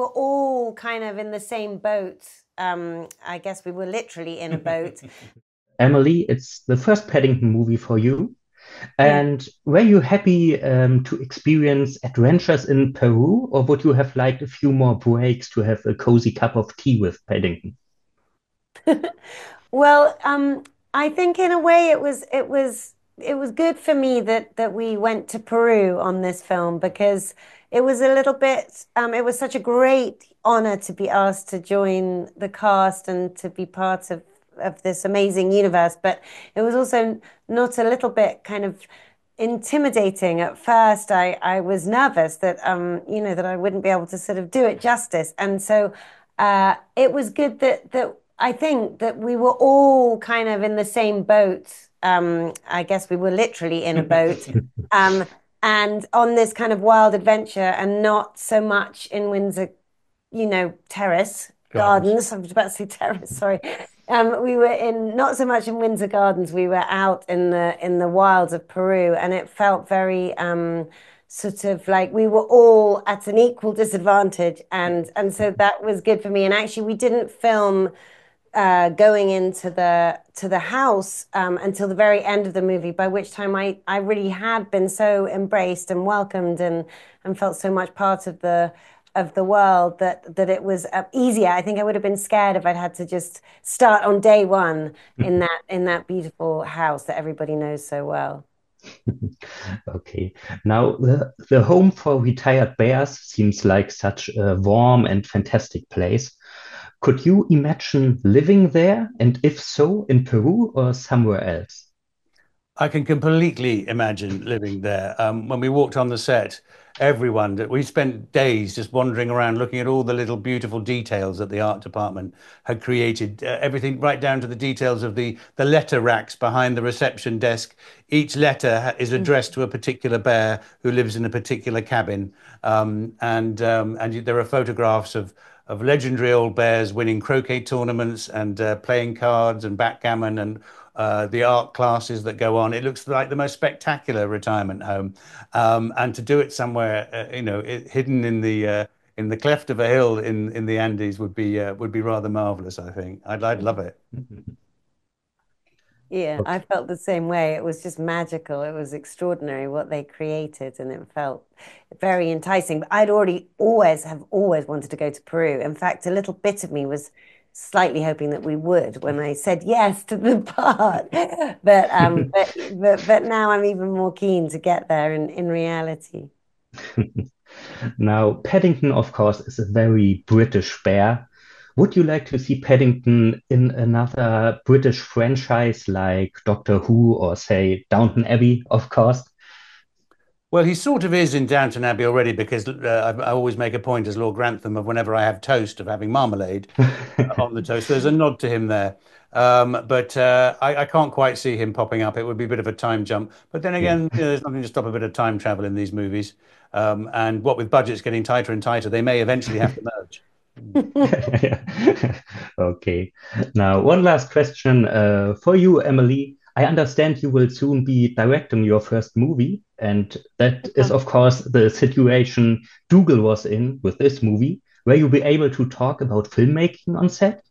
were all kind of in the same boat. I guess we were literally in a boat. Emily, it's the first Paddington movie for you. And were you happy to experience adventures in Peru, or would you have liked a few more breaks to have a cozy cup of tea with Paddington? Well, I think in a way it was good for me that we went to Peru on this film because it was a little bit it was such a great honor to be asked to join the cast and to be part of this amazing universe, but it was also not a little bit kind of intimidating at first. I was nervous that that I wouldn't be able to sort of do it justice, and so it was good that I think that we were all kind of in the same boat. I guess we were literally in a boat, and on this kind of wild adventure, and not so much in Windsor, terrace gardens. I was about to say terrace, sorry. We were in not so much in Windsor Gardens. We were out in the wilds of Peru, and it felt very sort of like we were all at an equal disadvantage, and so that was good for me. And actually, we didn't film going into the house until the very end of the movie, by which time I really had been so embraced and welcomed and felt so much part of the world that it was easier. I think I would have been scared if I'd had to just start on day one in that beautiful house that everybody knows so well. Okay. Now, the home for retired bears seems like such a warm and fantastic place. Could you imagine living there? And if so, in Peru or somewhere else? I can completely imagine living there. When we walked on the set, we spent days just wandering around looking at all the little beautiful details that the art department had created, everything right down to the details of the letter racks behind the reception desk. Each letter is addressed to a particular bear who lives in a particular cabin. And there are photographs of legendary old bears winning croquet tournaments and playing cards and backgammon and the art classes that go on. It looks like the most spectacular retirement home, and to do it somewhere, hidden in the cleft of a hill in the Andes would be rather marvelous. I think I'd love it. Yeah, I felt the same way. It was just magical. It was extraordinary what they created, and it felt very enticing. But I'd always wanted to go to Peru. In fact, a little bit of me was slightly hoping that we would when I said yes to the part. But now I'm even more keen to get there in reality. Now, Paddington, of course, is a very British bear. Would you like to see Paddington in another British franchise like Doctor Who or, say, Downton Abbey, of course? Well, he sort of is in Downton Abbey already because I always make a point as Lord Grantham of whenever I have toast of having marmalade on the toast. There's a nod to him there. But I can't quite see him popping up. It would be a bit of a time jump. But then again, there's nothing to stop a bit of time travel in these movies. And what with budgets getting tighter and tighter, they may eventually have to merge. Okay. Now, one last question for you, Emily. I understand you will soon be directing your first movie, and that is, of course, the situation Dougal was in with this movie. Will you be able to talk about filmmaking on set?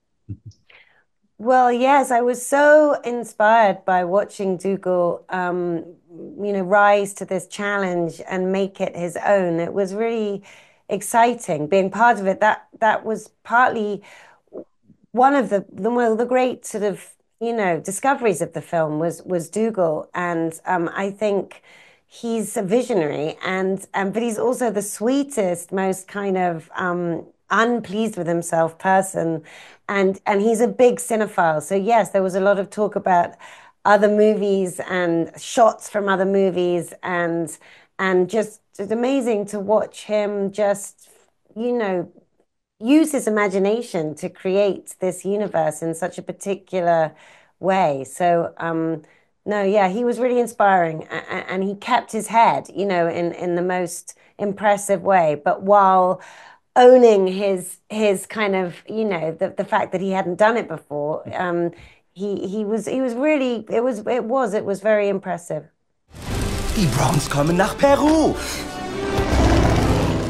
Well, yes, I was so inspired by watching Dougal, rise to this challenge and make it his own. It was really exciting being part of it. That was partly one of the great sort of discoveries of the film was Dougal, and I think he's a visionary, but he's also the sweetest, most kind of unpleased with himself person, and he's a big cinephile. So yes, there was a lot of talk about other movies and shots from other movies, and just it's amazing to watch him just use his imagination to create this universe in such a particular way. So no, yeah, he was really inspiring, and he kept his head, in the most impressive way, but while owning his kind of, the fact that he hadn't done it before. He was really, it was very impressive. Die Browns kommen nach Peru.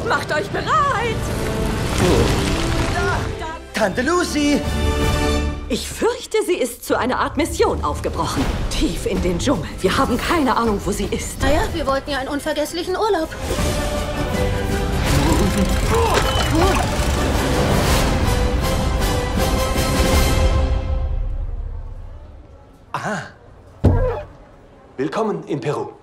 Macht euch bereit! Oh. Tante Lucy. Ich fürchte, sie ist zu einer Art Mission aufgebrochen. Tief in den Dschungel. Wir haben keine Ahnung, wo sie ist. Naja, wir wollten ja einen unvergesslichen Urlaub. Aha. Willkommen in Peru.